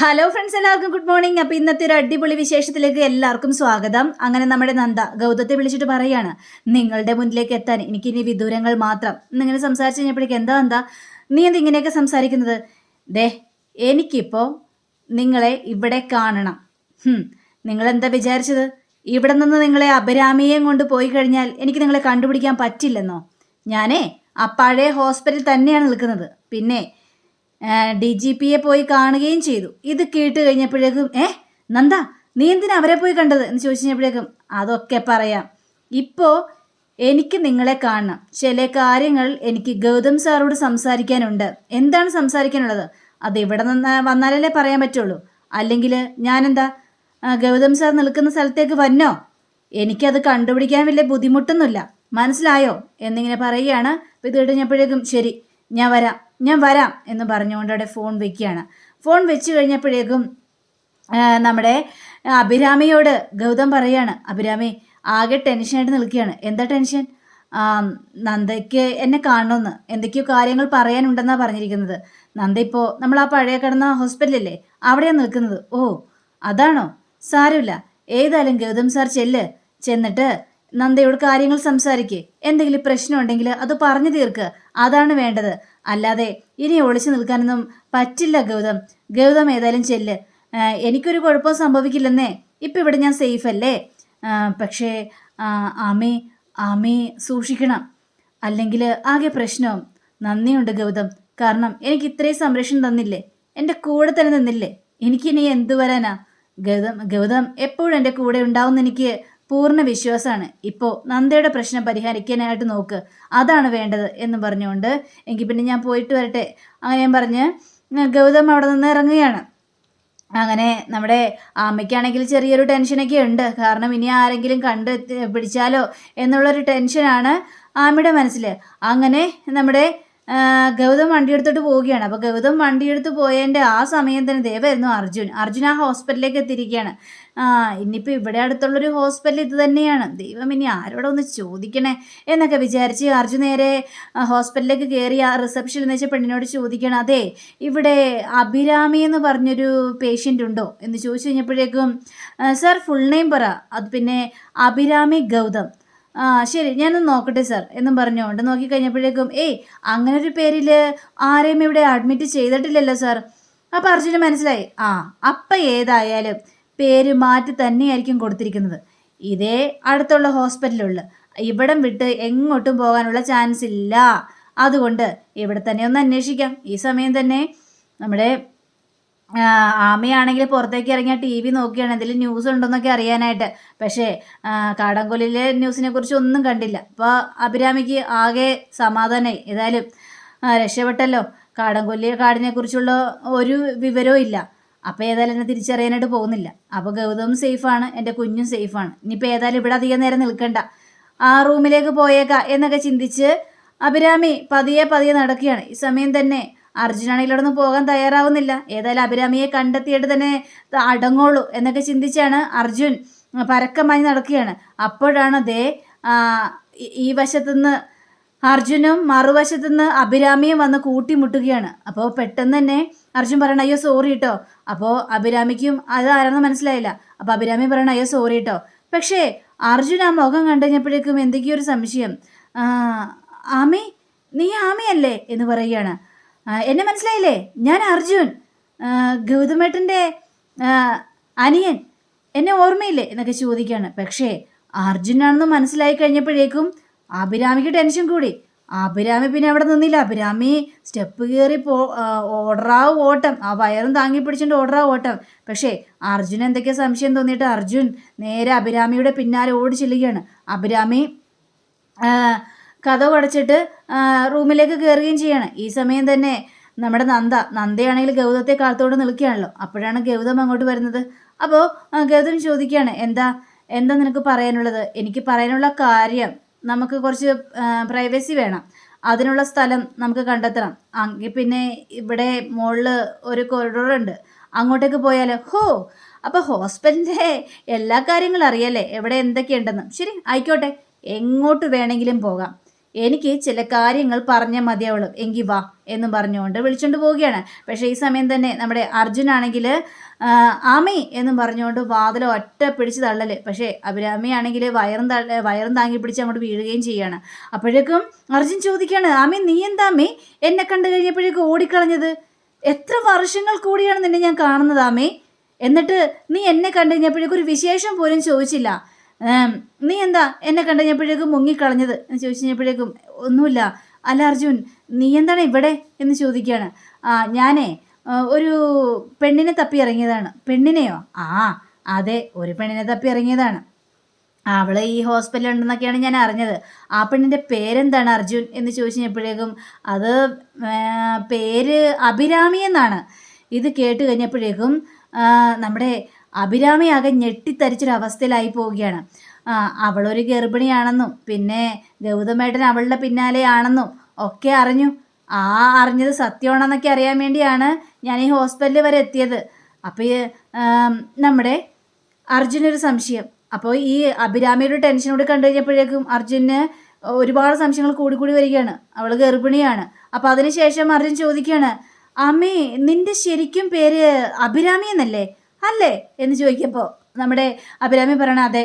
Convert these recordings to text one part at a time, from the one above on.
Hello friends, എല്ലാവർക്കും good morning. അപ്പോൾ ഇന്നത്തെ ഒരു അടിപൊളി വിശേഷത്തിലേക്ക് എല്ലാവർക്കും സ്വാഗതം. അങ്ങനെ നമ്മുടെ നന്ദ ഗൗതത്തെ വിളിച്ചിട്ട് പറയാണ്, നിങ്ങളുടെ മുന്നിലേക്ക് എത്താൻ എനിക്കിനി വിദൂരങ്ങൾ മാത്രം എന്നിങ്ങനെ സംസാരിച്ച് കഴിഞ്ഞപ്പോഴേക്ക് എന്താ നീ ഇങ്ങനെയൊക്കെ സംസാരിക്കുന്നത്? ദേ, എനിക്കിപ്പോൾ നിങ്ങളെ ഇവിടെ കാണണം. നിങ്ങളെന്താ വിചാരിച്ചത്? ഇവിടെ നിന്ന് നിങ്ങളെ അഭിരാമിയെയും കൊണ്ട് പോയി കഴിഞ്ഞാൽ എനിക്ക് നിങ്ങളെ കണ്ടുപിടിക്കാൻ പറ്റില്ലെന്നോ? ഞാനേ ആ പഴയ ഹോസ്പിറ്റലിൽ തന്നെയാണ് നിൽക്കുന്നത്. പിന്നെ DGPയെ പോയി കാണുകയും ചെയ്തു. ഇത് കേട്ട് കഴിഞ്ഞപ്പോഴേക്കും നന്ദ, നീ എന്തിനാ അവരെ പോയി കണ്ടത് എന്ന് ചോദിച്ചു കഴിഞ്ഞപ്പോഴേക്കും അതൊക്കെ പറയാം. ഇപ്പോൾ എനിക്ക് നിങ്ങളെ കാണണം. ചില കാര്യങ്ങൾ എനിക്ക് ഗൗതം സാറോട് സംസാരിക്കാനുണ്ട്. എന്താണ് സംസാരിക്കാനുള്ളത്? അത് ഇവിടെ നിന്ന് വന്നാലല്ലേ പറയാൻ പറ്റുള്ളൂ. അല്ലെങ്കിൽ ഞാനെന്താ ഗൗതം സാർ നിൽക്കുന്ന സ്ഥലത്തേക്ക് വന്നോ? എനിക്കത് കണ്ടുപിടിക്കാൻ വലിയ ബുദ്ധിമുട്ടൊന്നുമില്ല, മനസ്സിലായോ എന്നിങ്ങനെ പറയുകയാണ്. അപ്പോൾ ഇത് കഴിഞ്ഞപ്പോഴേക്കും ശരി, ഞാൻ വരാം എന്ന് പറഞ്ഞുകൊണ്ട് അവിടെ ഫോൺ വെക്കുകയാണ്. ഫോൺ വെച്ച് കഴിഞ്ഞപ്പോഴേക്കും നമ്മുടെ അഭിരാമിയോട് ഗൗതം പറയാണ്, അഭിരാമി ആകെ ടെൻഷനായിട്ട് നിൽക്കുകയാണ്. എന്താ ടെൻഷൻ? നന്ദയ്ക്ക് എന്നെ കാണണമെന്ന് എന്തൊക്കെയോ കാര്യങ്ങൾ പറയാനുണ്ടെന്നാണ് പറഞ്ഞിരിക്കുന്നത്. നന്ദ ഇപ്പോൾ നമ്മൾ ആ പഴയ കിടന്ന ഹോസ്പിറ്റലില്ലേ, അവിടെയാണ് നിൽക്കുന്നത്. ഓ അതാണോ? സാരമില്ല, ഏതായാലും ഗൗതം സാർ ചെന്നിട്ട് നന്ദയോട് കാര്യങ്ങൾ സംസാരിക്കേ. എന്തെങ്കിലും പ്രശ്നം ഉണ്ടെങ്കിൽ അത് പറഞ്ഞു തീർക്ക്, അതാണ് വേണ്ടത്. അല്ലാതെ ഇനി ഒളിച്ചു നിൽക്കാനൊന്നും പറ്റില്ല ഗൗതം ഏതായാലും എനിക്കൊരു കുഴപ്പവും സംഭവിക്കില്ലെന്നേ. ഇപ്പം ഇവിടെ ഞാൻ സേഫ് അല്ലേ? പക്ഷേ ആമി സൂക്ഷിക്കണം, അല്ലെങ്കിൽ ആകെ പ്രശ്നവും. നന്ദിയുണ്ട് ഗൗതം, കാരണം എനിക്ക് ഇത്രയും സംരക്ഷണം തന്നില്ലേ, എൻ്റെ കൂടെ തന്നെ നിന്നില്ലേ. എനിക്കിനി എന്തു വരാനാ? ഗൗതം എപ്പോഴും എൻ്റെ കൂടെ ഉണ്ടാവുമെന്ന് എനിക്ക് പൂർണ്ണ വിശ്വാസമാണ്. ഇപ്പോൾ നന്ദയുടെ പ്രശ്നം പരിഹരിക്കാനായിട്ട് നോക്ക്, അതാണ് വേണ്ടത് എന്ന് പറഞ്ഞുകൊണ്ട് എങ്കിൽ പിന്നെ ഞാൻ പോയിട്ട് വരട്ടെ അങ്ങനെ ഞാൻ പറഞ്ഞ് ഗൗതം അവിടെ നിന്ന് ഇറങ്ങുകയാണ്. അങ്ങനെ നമ്മുടെ അമ്മയ്ക്കാണെങ്കിൽ ചെറിയൊരു ടെൻഷനൊക്കെ ഉണ്ട്. കാരണം ഇനി ആരെങ്കിലും കണ്ട് പിടിച്ചാലോ എന്നുള്ളൊരു ടെൻഷനാണ് ആമ്മയുടെ മനസ്സിൽ. അങ്ങനെ നമ്മുടെ ഗൗതം വണ്ടിയെടുത്തോട്ട് പോവുകയാണ്. അപ്പോൾ ഗൗതം വണ്ടിയെടുത്ത് പോയതിൻ്റെ ആ സമയം തന്നെ ദേവായിരുന്നു അർജുൻ ആ ഹോസ്പിറ്റലിലേക്ക് എത്തിയിരിക്കുകയാണ്. ഇനിയിപ്പോൾ ഇവിടെ അടുത്തുള്ളൊരു ഹോസ്പിറ്റൽ ഇത് തന്നെയാണ്. ദൈവം, ഇനി ആരോടൊന്ന് ചോദിക്കണേ എന്നൊക്കെ വിചാരിച്ച് അർജുൻ നേരെ ഹോസ്പിറ്റലിലേക്ക് കയറി ആ റിസപ്ഷനിൽ എന്ന് വെച്ചാൽ പെണ്ണിനോട് ചോദിക്കണം, അതെ ഇവിടെ അഭിരാമി എന്ന് പറഞ്ഞൊരു പേഷ്യൻ്റ് ഉണ്ടോ എന്ന് ചോദിച്ചു കഴിഞ്ഞപ്പോഴേക്കും സാർ ഫുൾ നെയിം പറ. അത് പിന്നെ അഭിരാമി ഗൗതം. ശരി, ഞാനൊന്ന് നോക്കട്ടെ സാർ എന്നും പറഞ്ഞുകൊണ്ട് നോക്കിക്കഴിഞ്ഞപ്പോഴേക്കും അങ്ങനെ ഒരു പേരിൽ ആരെയും ഇവിടെ അഡ്മിറ്റ് ചെയ്തിട്ടില്ലല്ലോ സാർ. അപ്പോൾ അർജുന് മനസ്സിലായി, അപ്പം ഏതായാലും പേര് മാറ്റി തന്നെയായിരിക്കും കൊടുത്തിരിക്കുന്നത്. ഇതേ അടുത്തുള്ള ഹോസ്പിറ്റലുള്ള, ഇവിടം വിട്ട് എങ്ങോട്ടും പോകാനുള്ള ചാൻസ് ഇല്ല. അതുകൊണ്ട് ഇവിടെ തന്നെ ഒന്ന് അന്വേഷിക്കാം. ഈ സമയം തന്നെ നമ്മുടെ ആമയാണെങ്കിൽ പുറത്തേക്ക് ഇറങ്ങിയ TV നോക്കിയാണ് എന്തെങ്കിലും ന്യൂസ് ഉണ്ടോയെന്നൊക്കെ അറിയാനായിട്ട്. പക്ഷേ കാടംകൊല്ലിലെ ന്യൂസിനെ കുറിച്ച് ഒന്നും കണ്ടില്ല. അപ്പോൾ അഭിരാമിക്ക് ആകെ സമാധാനമായി. ഏതായാലും രക്ഷപ്പെട്ടല്ലോ, കാടിനെ കുറിച്ചുള്ള ഒരു വിവരവും ഇല്ല. അപ്പോൾ ഏതായാലും എന്നെ തിരിച്ചറിയാനായിട്ട് പോകുന്നില്ല. അപ്പോൾ ഗൗതം സേഫാണ്, എൻ്റെ കുഞ്ഞും സേഫാണ്. ഇനിയിപ്പോൾ ഏതായാലും ഇവിടെ അധികം നേരം നിൽക്കണ്ട, ആ റൂമിലേക്ക് പോയേക്കാം എന്നൊക്കെ ചിന്തിച്ച് അഭിരാമി പതിയെ നടക്കുകയാണ്. ഈ സമയം തന്നെ അർജുനാണെങ്കിൽ അവിടെ നിന്ന് പോകാൻ തയ്യാറാവുന്നില്ല. ഏതായാലും അഭിരാമിയെ കണ്ടെത്തിയിട്ട് തന്നെ അടങ്ങുള്ളൂ എന്നൊക്കെ ചിന്തിച്ചാണ് അർജുൻ പരക്കമായി നടക്കുകയാണ്. അപ്പോഴാണ് ഈ വശത്തുനിന്ന് അർജുനും മറുവശത്തുനിന്ന് അഭിരാമിയും വന്ന് കൂട്ടിമുട്ടുകയാണ്. അപ്പോൾ പെട്ടെന്ന് തന്നെ അർജുൻ പറയണം, അയ്യോ സോറി കേട്ടോ. അപ്പോൾ അഭിരാമിക്കും അത് ആരാണെന്ന് മനസ്സിലായില്ല. അപ്പോൾ അഭിരാമി പറയണം, അയ്യോ സോറി കേട്ടോ. പക്ഷേ അർജുൻ ആ മുഖം കണ്ടു കഴിഞ്ഞപ്പോഴേക്കും എന്തൊക്കെയോ ഒരു സംശയം. ആമി, നീ ആമിയല്ലേ എന്ന് പറയുകയാണ്. എന്നെ മനസ്സിലായില്ലേ? ഞാൻ അർജുൻ, ഗൗതമേട്ടൻ്റെ അനിയൻ, എന്നെ ഓർമ്മയില്ലേ എന്നൊക്കെ ചോദിക്കുകയാണ്. പക്ഷേ അർജുനാണെന്ന് മനസ്സിലായി കഴിഞ്ഞപ്പോഴേക്കും അഭിരാമിക്ക് ടെൻഷൻ കൂടി. അഭിരാമി പിന്നെ അവിടെ നിന്നില്ല. അഭിരാമി സ്റ്റെപ്പ് കയറി ഓട്ടം, ആ വയറും താങ്ങി പിടിച്ചിട്ട് ഓട്ടം. പക്ഷേ അർജുൻ എന്തൊക്കെയോ സംശയം തോന്നിയിട്ട് അർജുൻ നേരെ അഭിരാമിയുടെ പിന്നാലെ ഓടി ചെല്ലുകയാണ്. അഭിരാമി കതവ് അടച്ചിട്ട് റൂമിലേക്ക് കയറുകയും ചെയ്യാണ്. ഈ സമയം തന്നെ നമ്മുടെ നന്ദയാണെങ്കിൽ ഗൗതത്തെ കാലത്തോട് നിൽക്കുകയാണല്ലോ. അപ്പോഴാണ് ഗൗതം അങ്ങോട്ട് വരുന്നത്. അപ്പോൾ ഗൗതം ചോദിക്കുകയാണ്, എന്താ നിനക്ക് പറയാനുള്ളത്? എനിക്ക് പറയാനുള്ള കാര്യം, നമുക്ക് കുറച്ച് പ്രൈവസി വേണം, അതിനുള്ള സ്ഥലം നമുക്ക് കണ്ടെത്തണം. എങ്കിൽ പിന്നെ ഇവിടെ മുകളിൽ ഒരു കോറിഡോറുണ്ട്, അങ്ങോട്ടേക്ക് പോയാലോ? അപ്പോൾ ഹോസ്പിറ്റലിൻ്റെ എല്ലാ കാര്യങ്ങളും അറിയാലേ, എവിടെ എന്തൊക്കെയുണ്ടെന്ന്. ശരി, ആയിക്കോട്ടെ, എങ്ങോട്ട് വേണമെങ്കിലും പോകാം. എനിക്ക് ചില കാര്യങ്ങൾ പറഞ്ഞാൽ മതിയാവുള്ളൂ, എങ്കിൽ വാ എന്നും പറഞ്ഞുകൊണ്ട് വിളിച്ചുകൊണ്ട് പോവുകയാണ്. പക്ഷേ ഈ സമയം തന്നെ നമ്മുടെ അർജുനാണെങ്കിൽ ആമി എന്നും പറഞ്ഞുകൊണ്ട് വാതിൽ ഒറ്റ പിടിച്ച് തള്ളല്. പക്ഷേ അഭിരാമിയാണെങ്കിൽ വയറും താങ്ങി പിടിച്ച് അങ്ങോട്ട് വീഴുകയും ചെയ്യാണ്. അപ്പോഴേക്കും അർജുൻ ചോദിക്കുകയാണ്, ആമി നീ എന്താ ആമി എന്നെ കണ്ടു കഴിഞ്ഞപ്പോഴേക്കും ഓടിക്കളഞ്ഞത്? എത്ര വർഷങ്ങൾ കൂടിയാണ് നിന്നെ ഞാൻ കാണുന്നത് ആമി, എന്നിട്ട് നീ എന്നെ കണ്ടു കഴിഞ്ഞപ്പോഴേക്കും ഒരു വിശേഷം പോലും ചോദിച്ചില്ല. നീ എന്താ എന്നെ കണ്ടു കഴിഞ്ഞപ്പോഴേക്കും മുങ്ങിക്കളഞ്ഞത് എന്ന് ചോദിച്ചു കഴിഞ്ഞപ്പോഴേക്കും ഒന്നുമില്ല. അല്ല അർജുൻ, നീ എന്താണ് ഇവിടെ എന്ന് ചോദിക്കുകയാണ്. ഞാനേ ഒരു പെണ്ണിനെ തപ്പി ഇറങ്ങിയതാണ്. പെണ്ണിനെയോ? അതെ, ഒരു പെണ്ണിനെ തപ്പി ഇറങ്ങിയതാണ്. അവള് ഈ ഹോസ്പിറ്റലിൽ ഉണ്ടെന്നൊക്കെയാണ് ഞാൻ അറിഞ്ഞത്. ആ പെണ്ണിൻ്റെ പേരെന്താണ് അർജുൻ എന്ന് ചോദിച്ചു കഴിഞ്ഞപ്പോഴേക്കും അത് പേര് അഭിരാമി എന്നാണ്. ഇത് കേട്ട് കഴിഞ്ഞപ്പോഴേക്കും നമ്മുടെ അഭിരാമി ആകെ ഞെട്ടിത്തരിച്ചൊരവസ്ഥയിലായി പോവുകയാണ്. അവളൊരു ഗർഭിണിയാണെന്നും പിന്നെ ഗൗതമേട്ടൻ അവളുടെ പിന്നാലെ ആണെന്നും ഒക്കെ അറിഞ്ഞു. അറിഞ്ഞത് സത്യമാണെന്നൊക്കെ അറിയാൻ വേണ്ടിയാണ് ഞാൻ ഈ ഹോസ്പിറ്റലിൽ വരെ എത്തിയത്. അപ്പോൾ നമ്മുടെ അർജുനൊരു സംശയം. അപ്പോൾ ഈ അഭിരാമിയുടെ ടെൻഷനോട് കണ്ടു കഴിഞ്ഞപ്പോഴേക്കും അർജുന് ഒരുപാട് സംശയങ്ങൾ കൂടി വരികയാണ്. അവൾ ഗർഭിണിയാണ്. അപ്പോൾ അതിനുശേഷം അർജുൻ ചോദിക്കുകയാണ്, അമ്മേ നിന്റെ ശരിക്കും പേര് അഭിരാമി എന്നല്ലേ അല്ലേ എന്ന് ചോദിക്കുമ്പോൾ നമ്മുടെ അഭിരാമി പറയണ, അതെ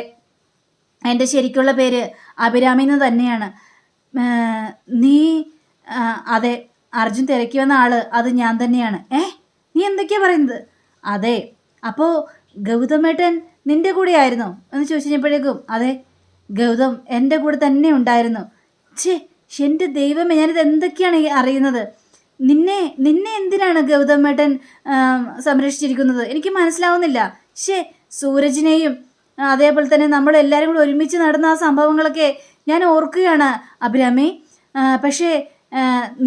എൻ്റെ ശരിക്കുള്ള പേര് അഭിരാമി എന്ന് തന്നെയാണ്. നീ അതെ, അർജുൻ തിരക്കി വന്ന ആള് അത് ഞാൻ തന്നെയാണ്. നീ എന്തൊക്കെയാ പറയുന്നത്? അതെ, അപ്പോൾ ഗൗതമേട്ടൻ നിന്റെ കൂടെ ആയിരുന്നോ എന്ന് ചോദിച്ചു കഴിഞ്ഞപ്പോഴേക്കും അതെ, ഗൗതം എൻ്റെ കൂടെ തന്നെ ഉണ്ടായിരുന്നു. എൻ്റെ ദൈവമേ, ഞാനിത് എന്തൊക്കെയാണ് അറിയുന്നത്? നിന്നെ എന്തിനാണ് ഗൗതമേട്ടൻ സംരക്ഷിച്ചിരിക്കുന്നത്? എനിക്ക് മനസ്സിലാവുന്നില്ല. സൂരജിനെയും അതേപോലെ തന്നെ നമ്മളെല്ലാവരും കൂടി ഒരുമിച്ച് നടന്ന ആ സംഭവങ്ങളൊക്കെ ഞാൻ ഓർക്കുകയാണ് അഭിരാമി. പക്ഷേ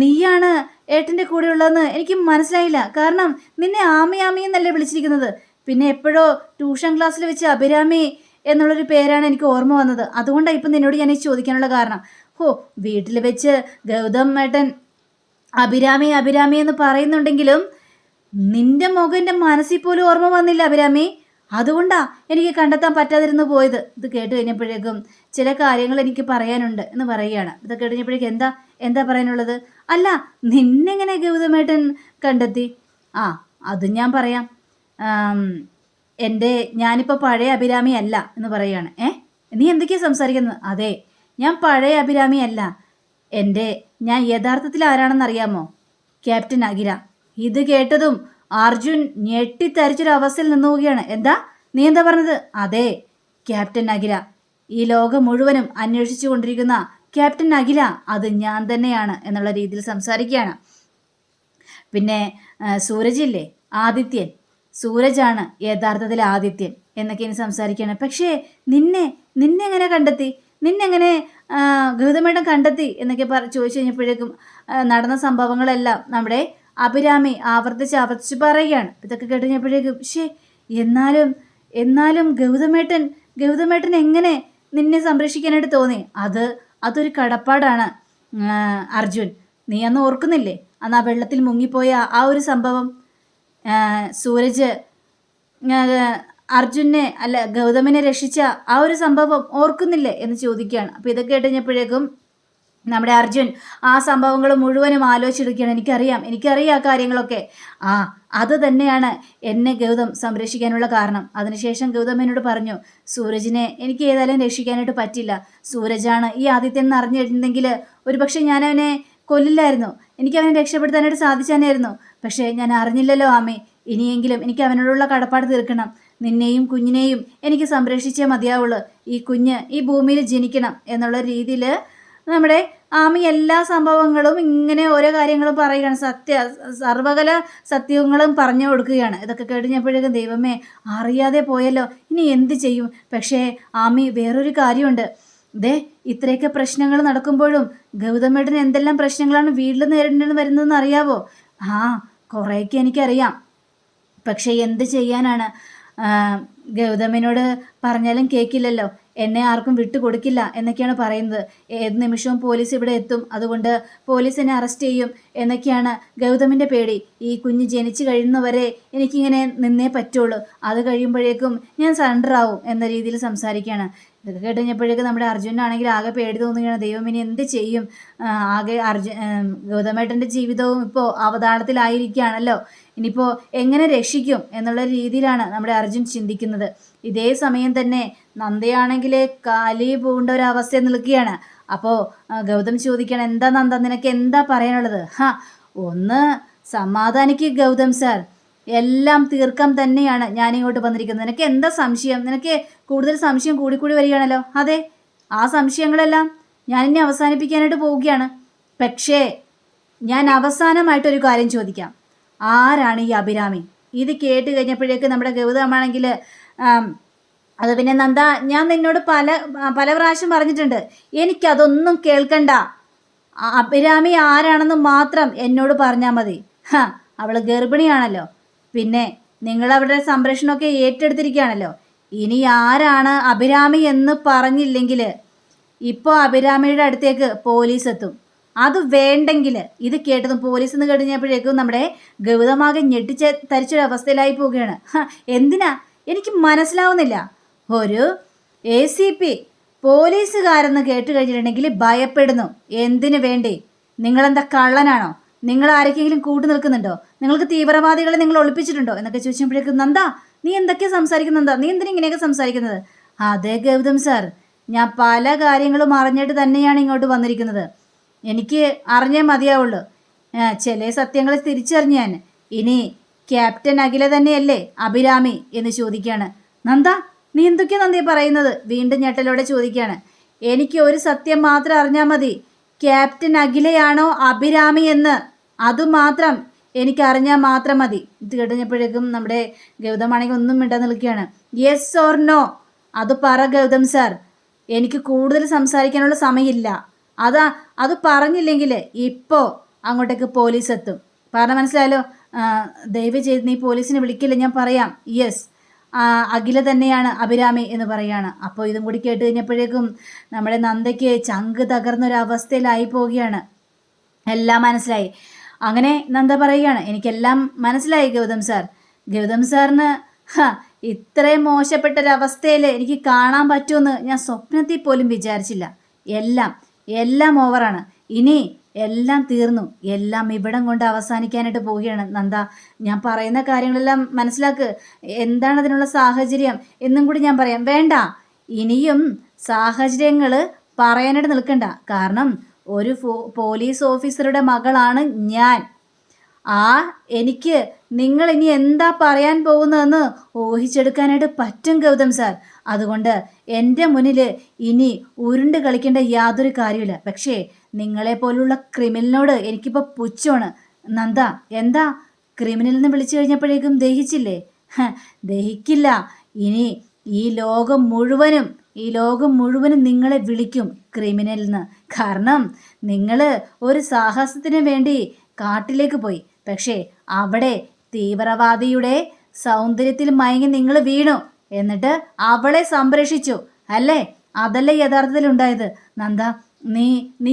നീയാണ് ഏട്ടൻ്റെ കൂടെയുള്ളതെന്ന് എനിക്ക് മനസ്സിലായില്ല. കാരണം നിന്നെ ആമി എന്നല്ലേ വിളിച്ചിരിക്കുന്നത്. പിന്നെ എപ്പോഴോ ട്യൂഷൻ ക്ലാസ്സിൽ വെച്ച് അഭിരാമി എന്നുള്ളൊരു പേരാണ് എനിക്ക് ഓർമ്മ വന്നത്. അതുകൊണ്ടാണ് ഇപ്പം നിന്നോട് ഞാൻ ചോദിക്കാനുള്ള കാരണം. വീട്ടിൽ വെച്ച് ഗൗതം ഏട്ടൻ അഭിരാമി എന്ന് പറയുന്നുണ്ടെങ്കിലും നിന്റെ മുഖം എൻ്റെ മനസ്സിൽ പോലും ഓർമ്മ വന്നില്ല അഭിരാമി. അതുകൊണ്ടാ എനിക്ക് കണ്ടെത്താൻ പറ്റാതിരുന്നു പോയത്. ഇത് കേട്ട് കഴിഞ്ഞപ്പോഴേക്കും ചില കാര്യങ്ങൾ എനിക്ക് പറയാനുണ്ട് എന്ന് പറയുകയാണ്. ഇത് കേട്ട് കഴിഞ്ഞപ്പോഴേക്കും എന്താ പറയാനുള്ളത്? അല്ല, നിന്നെങ്ങനെ ഗൗതമേട്ടൻ കണ്ടെത്തി? അത് ഞാൻ പറയാം. ഞാനിപ്പോൾ പഴയ അഭിരാമി അല്ല എന്ന് പറയുകയാണ്. നീ എന്തൊക്കെയാണ് സംസാരിക്കുന്നത്? അതെ, ഞാൻ പഴയ അഭിരാമി അല്ല. ഞാൻ യഥാർത്ഥത്തിൽ ആരാണെന്ന് അറിയാമോ? ക്യാപ്റ്റൻ അഖില. ഇത് കേട്ടതും അർജുൻ ഞെട്ടിത്തരിച്ചൊരവസ്ഥയിൽ നിന്നുപോവുകയാണ്. നീ എന്താ പറഞ്ഞത്? അതെ, ക്യാപ്റ്റൻ അഖില. ഈ ലോകം മുഴുവനും അന്വേഷിച്ചു കൊണ്ടിരിക്കുന്ന ക്യാപ്റ്റൻ അഖില അത് ഞാൻ തന്നെയാണ് എന്നുള്ള രീതിയിൽ സംസാരിക്കുകയാണ്. പിന്നെ സൂരജില്ലേ, ആദിത്യൻ, സൂരജാണ് യഥാർത്ഥത്തിൽ ആദിത്യൻ എന്നൊക്കെ ഇനി സംസാരിക്കുകയാണ്. പക്ഷേ നിന്നെ എങ്ങനെ കണ്ടെത്തി? നിന്നെങ്ങനെ ഗൗതമേട്ടൻ കണ്ടെത്തി എന്നൊക്കെ ചോദിച്ചു കഴിഞ്ഞപ്പോഴേക്കും നടന്ന സംഭവങ്ങളെല്ലാം നമ്മുടെ അഭിരാമി ആവർത്തിച്ച് പറയുകയാണ്. ഇതൊക്കെ കേട്ടുകഴിഞ്ഞപ്പോഴേക്കും എന്നാലും ഗൗതമേട്ടൻ എങ്ങനെ നിന്നെ സംരക്ഷിക്കാനായിട്ട് തോന്നി? അതൊരു കടപ്പാടാണ് അർജുൻ. നീ അന്ന് ഓർക്കുന്നില്ലേ, അന്ന് ആ വെള്ളത്തിൽ മുങ്ങിപ്പോയ ആ ഒരു സംഭവം? സൂരജ് ഗൗതമിനെ രക്ഷിച്ച ആ ഒരു സംഭവം ഓർക്കുന്നില്ലേ എന്ന് ചോദിക്കുകയാണ്. അപ്പോൾ ഇതൊക്കെ കേട്ടുകഴിഞ്ഞപ്പോഴേക്കും നമ്മുടെ അർജുൻ ആ സംഭവങ്ങൾ മുഴുവനും ആലോചിച്ചെടുക്കുകയാണ്. എനിക്കറിയാം ആ കാര്യങ്ങളൊക്കെ. അത് തന്നെയാണ് എന്നെ ഗൗതം സംരക്ഷിക്കാനുള്ള കാരണം. അതിനുശേഷം ഗൗതം എന്നോട് പറഞ്ഞു, സൂരജിനെ എനിക്ക് ഏതായാലും രക്ഷിക്കാനായിട്ട് പറ്റില്ല. സൂരജാണ് ഈ ആദിത്യൻ എന്ന് അറിഞ്ഞിരുന്നെങ്കിൽ ഒരുപക്ഷെ ഞാൻ അവനെ കൊല്ലില്ലായിരുന്നു. എനിക്ക് അവനെ രക്ഷപ്പെടുത്താനായിട്ട് സാധിച്ചാനായിരുന്നു. പക്ഷേ ഞാൻ അറിഞ്ഞില്ലല്ലോ ആമേ. ഇനിയെങ്കിലും എനിക്ക് അവനോടുള്ള കടപ്പാട് തീർക്കണം. നിന്നെയും കുഞ്ഞിനെയും എനിക്ക് സംരക്ഷിച്ചേ മതിയാവുള്ളൂ. ഈ കുഞ്ഞ് ഈ ഭൂമിയിൽ ജനിക്കണം എന്നുള്ള രീതിയിൽ നമ്മുടെ ആമി എല്ലാ സംഭവങ്ങളും ഇങ്ങനെ ഓരോ കാര്യങ്ങളും പറയുകയാണ്. സർവകല സത്യങ്ങളും പറഞ്ഞു കൊടുക്കുകയാണ്. ഇതൊക്കെ കഴിഞ്ഞപ്പോഴേക്കും ദൈവമേ, അറിയാതെ പോയല്ലോ, ഇനി എന്ത് ചെയ്യും? പക്ഷേ ആമി, വേറൊരു കാര്യമുണ്ട്. ഇത്രയൊക്കെ പ്രശ്നങ്ങൾ നടക്കുമ്പോഴും ഗൗതമേട്ടന് എന്തെല്ലാം പ്രശ്നങ്ങളാണ് വീട്ടിൽ നേരിടേണ്ടി വരുന്നതെന്ന് അറിയാവോ? കുറേയൊക്കെ എനിക്കറിയാം. പക്ഷേ എന്ത് ചെയ്യാനാണ്? ഗൗതമിനോട് പറഞ്ഞാലും കേൾക്കില്ലല്ലോ. എന്നെ ആർക്കും വിട്ടുകൊടുക്കില്ല എന്നൊക്കെയാണ് പറയുന്നത്. ഏത് നിമിഷവും പോലീസ് ഇവിടെ എത്തും, അതുകൊണ്ട് പോലീസ് എന്നെ അറസ്റ്റ് ചെയ്യും എന്നൊക്കെയാണ് ഗൗതമിൻ്റെ പേടി. ഈ കുഞ്ഞ് ജനിച്ചു കഴിയുന്നവരെ എനിക്കിങ്ങനെ നിന്നേ പറ്റുള്ളൂ. അത് കഴിയുമ്പോഴേക്കും ഞാൻ സറണ്ടർ ആവും എന്ന രീതിയിൽ സംസാരിക്കുകയാണ്. ഇതൊക്കെ കേട്ട് കഴിഞ്ഞപ്പോഴേക്കും നമ്മുടെ അർജുനാണെങ്കിൽ ആകെ പേടി തോന്നുകയാണ്. ദൈവം ഇനി എന്ത് ചെയ്യും? ആകെ ഗൗതമേട്ടൻ്റെ ജീവിതവും ഇപ്പോൾ അവതാളത്തിലായിരിക്കുകയാണല്ലോ. ഇനിയിപ്പോൾ എങ്ങനെ രക്ഷിക്കും എന്നുള്ള രീതിയിലാണ് നമ്മുടെ അർജുൻ ചിന്തിക്കുന്നത്. ഇതേ സമയം തന്നെ നന്ദയാണെങ്കിൽ കാലി പൂണ്ട ഒരു അവസ്ഥയിൽ നിൽക്കുകയാണ്. അപ്പോൾ ഗൗതം ചോദിക്കണം, എന്താ നന്ദ, നിനക്ക് എന്താ പറയാനുള്ളത്? ഒന്ന് സമാധാനിക്ക് ഗൗതം സാർ, എല്ലാം തീർക്കാൻ തന്നെയാണ് ഞാനിങ്ങോട്ട് വന്നിരിക്കുന്നത്. നിനക്ക് എന്താ സംശയം? നിനക്ക് കൂടുതൽ സംശയം കൂടിക്കൂടി വരികയാണല്ലോ. അതെ, ആ സംശയങ്ങളെല്ലാം ഞാനിനി അവസാനിപ്പിക്കാനായിട്ട് പോവുകയാണ്. പക്ഷേ ഞാൻ അവസാനമായിട്ടൊരു കാര്യം ചോദിക്കാം, ആരാണ് ഈ അഭിരാമി? ഇത് കേട്ട് കഴിഞ്ഞപ്പോഴേക്ക് നമ്മുടെ ഗൗതമാണെങ്കിൽ അത് പിന്നെ നന്ദ, ഞാൻ നിന്നോട് പല പ്രാവശ്യം പറഞ്ഞിട്ടുണ്ട്, എനിക്കതൊന്നും കേൾക്കണ്ട. അഭിരാമി ആരാണെന്ന് മാത്രം എന്നോട് പറഞ്ഞാൽ മതി. അവൾ ഗർഭിണിയാണല്ലോ, പിന്നെ നിങ്ങളവരുടെ സംരക്ഷണമൊക്കെ ഏറ്റെടുത്തിരിക്കുകയാണല്ലോ. ഇനി ആരാണ് അഭിരാമി എന്ന് പറഞ്ഞില്ലെങ്കിൽ ഇപ്പോൾ അഭിരാമിയുടെ അടുത്തേക്ക് പോലീസ് എത്തും. അത് വേണ്ടെങ്കിൽ, ഇത് കേട്ടതും പോലീസ് എന്ന് കഴിഞ്ഞപ്പോഴേക്കും നമ്മുടെ ഗൗതമാകെ തരിച്ചൊരവസ്ഥയിലായി പോവുകയാണ്. എന്തിനാ എനിക്ക് മനസ്സിലാവുന്നില്ല. ഒരു ACP പോലീസുകാരെന്ന് കേട്ട് കഴിഞ്ഞിട്ടുണ്ടെങ്കിൽ ഭയപ്പെടുന്നു. എന്തിനു വേണ്ടി? നിങ്ങളെന്താ കള്ളനാണോ? നിങ്ങൾ ആരെങ്കിലും കൂട്ടു നിൽക്കുന്നുണ്ടോ? നിങ്ങൾക്ക് തീവ്രവാദികളെ നിങ്ങൾ ഒളിപ്പിച്ചിട്ടുണ്ടോ എന്നൊക്കെ ചോദിച്ചപ്പോഴേക്കും, നന്ദ നീ എന്തൊക്കെയാ സംസാരിക്കുന്നുണ്ടോ? നീ എന്തിനാ ഇങ്ങനെയൊക്കെ സംസാരിക്കുന്നത്? അതെ ഗൗതം സാർ, ഞാൻ പല കാര്യങ്ങളും അറിഞ്ഞിട്ട് തന്നെയാണ് ഇങ്ങോട്ട് വന്നിരിക്കുന്നത്. എനിക്ക് അറിഞ്ഞേ മതിയാവുള്ളൂ. ചില സത്യങ്ങൾ തിരിച്ചറിഞ്ഞ് ഞാൻ. ഇനി ക്യാപ്റ്റൻ അഖില തന്നെയല്ലേ അഭിരാമി എന്ന് ചോദിക്കുകയാണ്. നന്ദ നീ എന്തൊക്കെയാ നന്ദി പറയുന്നത്? വീണ്ടും ഞെട്ടലോടെ ചോദിക്കുകയാണ്. എനിക്ക് ഒരു സത്യം മാത്രം അറിഞ്ഞാൽ മതി, ക്യാപ്റ്റൻ അഖിലയാണോ അഭിരാമി എന്ന്. അതുമാത്രം എനിക്ക് അറിഞ്ഞാൽ മാത്രം മതി. ഇത് കേട്ടപ്പോഴേക്കും നമ്മുടെ ഗൗതമാണെങ്കിൽ ഒന്നും മിണ്ടാൻ നിൽക്കുകയാണ്. യെസ് ഓർ നോ, അത് പറ ഗൗതം സാർ, എനിക്ക് കൂടുതൽ സംസാരിക്കാനുള്ള സമയമില്ല. അത് പറഞ്ഞില്ലെങ്കിൽ ഇപ്പോൾ അങ്ങോട്ടേക്ക് പോലീസ് എത്തും. പറഞ്ഞ മനസ്സിലായല്ലോ. ദയവ് ചെയ്ത് നീ പോലീസിനെ വിളിക്കില്ല, ഞാൻ പറയാം. യെസ്, അഖില തന്നെയാണ് അഭിരാമി എന്ന് പറയുകയാണ്. അപ്പോൾ ഇതും കൂടി കേട്ട് കഴിഞ്ഞപ്പോഴേക്കും നമ്മുടെ നന്ദയ്ക്ക് ചങ്ക് തകർന്നൊരവസ്ഥയിലായി പോവുകയാണ്. എല്ലാം മനസ്സിലായി. അങ്ങനെ നന്ദ പറയുകയാണ്, എനിക്കെല്ലാം മനസ്സിലായി ഗൗതം സാർ. ഗൗതം സാറിന് ഇത്രയും മോശപ്പെട്ടൊരവസ്ഥയിൽ എനിക്ക് കാണാൻ പറ്റുമെന്ന് ഞാൻ സ്വപ്നത്തിൽ പോലും വിചാരിച്ചില്ല. എല്ലാം ഓവറാണ്. ഇനി എല്ലാം തീർന്നു. എല്ലാം ഇവിടം കൊണ്ട് അവസാനിക്കാനായിട്ട് പോവുകയാണ്. നന്ദ, ഞാൻ പറയുന്ന കാര്യങ്ങളെല്ലാം മനസ്സിലാക്ക്. എന്താണ് അതിനുള്ള സാഹചര്യം എന്നും കൂടി ഞാൻ പറയാം. വേണ്ട, ഇനിയും സാഹചര്യങ്ങൾ പറയാനായിട്ട് നിൽക്കണ്ട. കാരണം ഒരു പോലീസ് ഓഫീസറുടെ മകളാണ് ഞാൻ. എനിക്ക് നിങ്ങൾ ഇനി എന്താ പറയാൻ പോകുന്നതെന്ന് ഊഹിച്ചെടുക്കാനായിട്ട് പറ്റും ഗൗതം സാർ. അതുകൊണ്ട് എൻ്റെ മുന്നിൽ ഇനി ഉരുണ്ട് കളിക്കേണ്ട യാതൊരു കാര്യമില്ല. പക്ഷേ നിങ്ങളെപ്പോലുള്ള ക്രിമിനലിനോട് എനിക്കിപ്പോൾ പുച്ഛമാണ്. നന്ദ, എന്താ ക്രിമിനലിന് വിളിച്ചു കഴിഞ്ഞപ്പോഴേക്കും ദഹിച്ചില്ലേ? ദഹിക്കില്ല. ഇനി ഈ ലോകം മുഴുവനും നിങ്ങളെ വിളിക്കും ക്രിമിനലിന്. കാരണം നിങ്ങൾ ഒരു സാഹസത്തിന് വേണ്ടി കാട്ടിലേക്ക് പോയി. പക്ഷേ അവിടെ തീവ്രവാദിയുടെ സൗന്ദര്യത്തിൽ മയങ്ങി നിങ്ങൾ വീണു. എന്നിട്ട് അവളെ സംരക്ഷിച്ചു അല്ലേ? അതല്ലേ യഥാർത്ഥത്തിൽ ഉണ്ടായത്. നന്ദ, നീ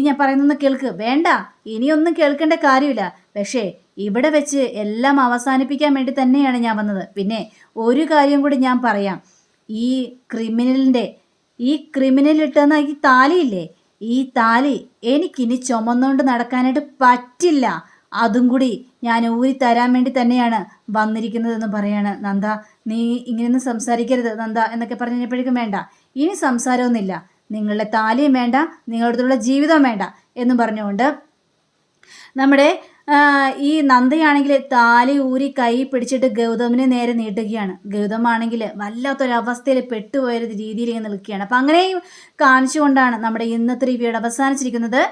ഞാൻ പറയുന്നൊന്ന് കേൾക്ക്. വേണ്ട, ഇനിയൊന്നും കേൾക്കേണ്ട കാര്യമില്ല. പക്ഷേ ഇവിടെ വെച്ച് എല്ലാം അവസാനിപ്പിക്കാൻ വേണ്ടി തന്നെയാണ് ഞാൻ വന്നത്. പിന്നെ ഒരു കാര്യം കൂടി ഞാൻ പറയാം. ഈ ക്രിമിനലിട്ടെന്ന ഈ താലിയില്ലേ, ഈ താലി എനിക്കിനി ചുമന്നുകൊണ്ട് നടക്കാനായിട്ട് പറ്റില്ല. അതും കൂടി ഞാൻ ഊരി തരാൻ വേണ്ടി തന്നെയാണ് വന്നിരിക്കുന്നതെന്ന് പറയാണ്. നന്ദ, നീ ഇങ്ങനെയൊന്നും സംസാരിക്കരുത് നന്ദ എന്നൊക്കെ പറഞ്ഞു കഴിഞ്ഞപ്പോഴേക്കും, വേണ്ട, ഇനി സംസാരമൊന്നുമില്ല. നിങ്ങളുടെ താലിയും വേണ്ട, നിങ്ങളുടെ അടുത്തുള്ള ജീവിതവും വേണ്ട എന്നും പറഞ്ഞുകൊണ്ട് നമ്മുടെ ഈ നന്ദയാണെങ്കിൽ താലി ഊരി കൈ പിടിച്ചിട്ട് ഗൗതമിനെ നേരെ നീട്ടുകയാണ്. ഗൗതമാണെങ്കിൽ വല്ലാത്തൊരവസ്ഥയിൽ പെട്ടുപോയൊരു രീതിയിൽ ഇങ്ങനെ നിൽക്കുകയാണ്. അപ്പം അങ്ങനെയും കാണിച്ചുകൊണ്ടാണ് നമ്മുടെ ഇന്നത്തെ റിവ്യൂടെ അവസാനിച്ചിരിക്കുന്നത്.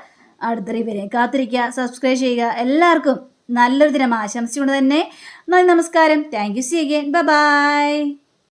അടുത്ത റിവ്യൂവിനെ കാത്തിരിക്കുക, സബ്സ്ക്രൈബ് ചെയ്യുക. എല്ലാവർക്കും നല്ലൊരു ദിനം ആശംസിച്ചുകൊണ്ട് തന്നെ നന്ദി, നമസ്കാരം. Thank you. See again. By.